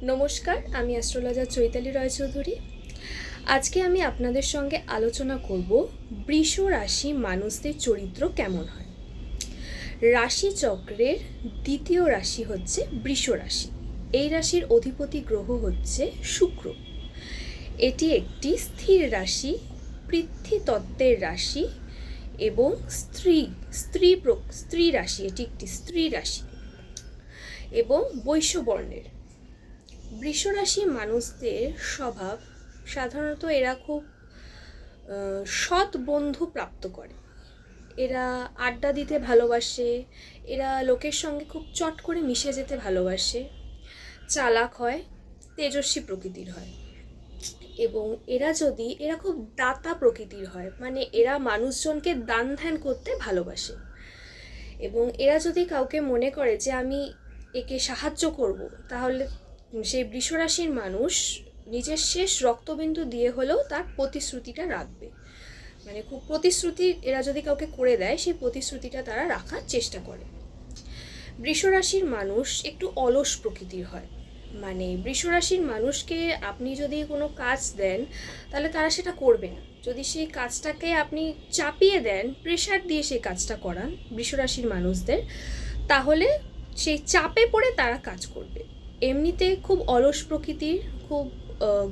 নমস্কার, আমি অ্যাস্ট্রোলজার চৈতালি রায়চৌধুরী। আজকে আমি আপনাদের সঙ্গে আলোচনা করব বৃষ রাশি মানুষদের চরিত্র কেমন হয়। রাশিচক্রের দ্বিতীয় রাশি হচ্ছে বৃষ রাশি। এই রাশির অধিপতি গ্রহ হচ্ছে শুক্র। এটি একটি স্থির রাশি, পৃথ্বীতত্ত্বের রাশি এবং স্ত্রী রাশি। এটি একটি স্ত্রী রাশি এবং বৈশ্য বর্ণের। বৃষরাশি মানুষদের স্বভাব সাধারণত এরা খুব সৎ বন্ধু প্রাপ্ত করে। এরা আড্ডা দিতে ভালোবাসে, এরা লোকের সঙ্গে খুব চট করে মিশে যেতে ভালোবাসে, চালাক হয়, তেজস্বী প্রকৃতির হয় এবং এরা খুব দাতা প্রকৃতির হয়, মানে এরা মানুষজনকে দান ধ্যান করতে ভালোবাসে এবং এরা যদি কাউকে মনে করে যে আমি একে সাহায্য করব, তাহলে সেই বৃষরাশির মানুষ নিজের শেষ রক্তবিন্দু দিয়ে হলেও তার প্রতিশ্রুতিটা রাখবে। মানে খুব প্রতিশ্রুতি এরা যদি কাউকে করে দেয়, সেই প্রতিশ্রুতিটা তারা রাখার চেষ্টা করে। বৃষরাশির মানুষ একটু অলস প্রকৃতির হয়, মানে বৃষরাশির মানুষকে আপনি যদি কোনো কাজ দেন তাহলে তারা সেটা করবে না। যদি সেই কাজটাকে আপনি চাপিয়ে দেন, প্রেশার দিয়ে সেই কাজটা করান বৃষরাশির মানুষদের, তাহলে সেই চাপে পড়ে তারা কাজ করবে। এমনিতে খুব অলস প্রকৃতির, খুব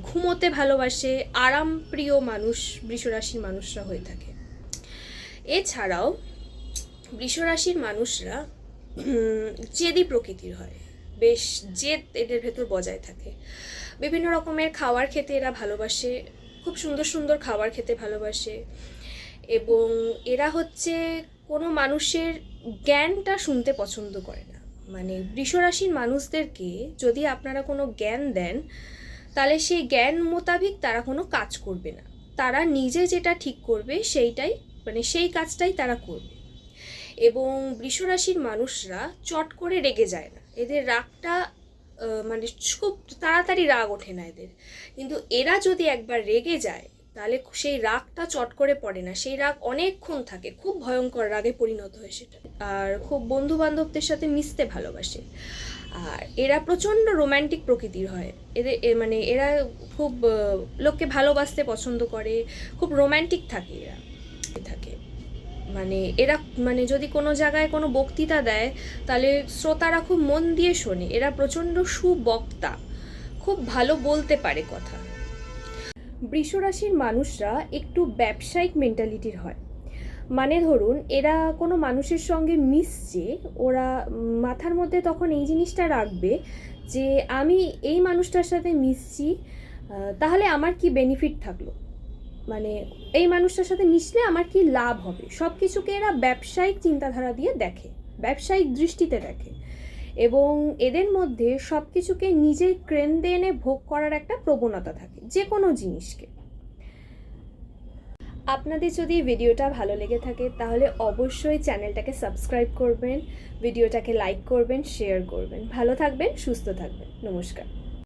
ঘুমোতে ভালোবাসে, আরাম প্রিয় মানুষ বৃষরাশির মানুষরা হয়ে থাকে। এছাড়াও বৃষরাশির মানুষরা জেদি প্রকৃতির হয়, বেশ জেদ এদের ভেতর বজায় থাকে। বিভিন্ন রকমের খাবার খেতে এরা ভালোবাসে, খুব সুন্দর সুন্দর খাবার খেতে ভালোবাসে এবং এরা হচ্ছে কোনো মানুষের জ্ঞানটা শুনতে পছন্দ করে না। মানে বৃষরাশির মানুষদেরকে যদি আপনারা কোনো জ্ঞান দেন, তাহলে সেই জ্ঞান মোতাবেক তারা কোনো কাজ করবে না। তারা নিজে যেটা ঠিক করবে সেইটাই, মানে সেই কাজটাই তারা করবে। এবং বৃষরাশির মানুষরা চট করে রেগে যায় না, এদের রাগটা মানে খুব তাড়াতাড়ি রাগ ওঠে না এদের। কিন্তু এরা যদি একবার রেগে যায় তাহলে সেই রাগটা চট করে পড়ে না, সেই রাগ অনেকক্ষণ থাকে, খুব ভয়ঙ্কর রাগে পরিণত হয় সেটা। আর খুব বন্ধু বান্ধবদের সাথে মিশতে ভালোবাসে। আর এরা প্রচণ্ড রোম্যান্টিক প্রকৃতির হয়। মানে এরা খুব লোককে ভালোবাসতে পছন্দ করে, খুব রোম্যান্টিক থাকে এরা থাকে। মানে যদি কোনো জায়গায় কোনো বক্তৃতা দেয় তাহলে শ্রোতারা খুব মন দিয়ে শোনে। এরা প্রচণ্ড সুবক্তা, খুব ভালো বলতে পারে কথা। বৃষরাশির মানুষরা একটু ব্যবসায়িক মেন্টালিটির হয়। মানে ধরুন এরা কোনো মানুষের সঙ্গে মিশছে, ওরা মাথার মধ্যে তখন এই জিনিসটা রাখবে যে আমি এই মানুষটার সাথে মিশছি, তাহলে আমার কি বেনিফিট থাকলো, মানে এই মানুষটার সাথে মিশলে আমার কি লাভ হবে। সব কিছুকে এরা ব্যবসায়িক চিন্তাধারা দিয়ে দেখে, ব্যবসায়িক দৃষ্টিতে দেখে এবং এদের মধ্যে সব কিছুকে নিজের কেন্দ্রে এনে ভোগ করার একটা প্রবণতা থাকে, যে কোনো জিনিসকে। আপনাদের যদি ভিডিওটা ভালো লেগে থাকে তাহলে অবশ্যই চ্যানেলটাকে সাবস্ক্রাইব করবেন, ভিডিওটাকে লাইক করবেন, শেয়ার করবেন। ভালো থাকবেন, সুস্থ থাকবেন। নমস্কার।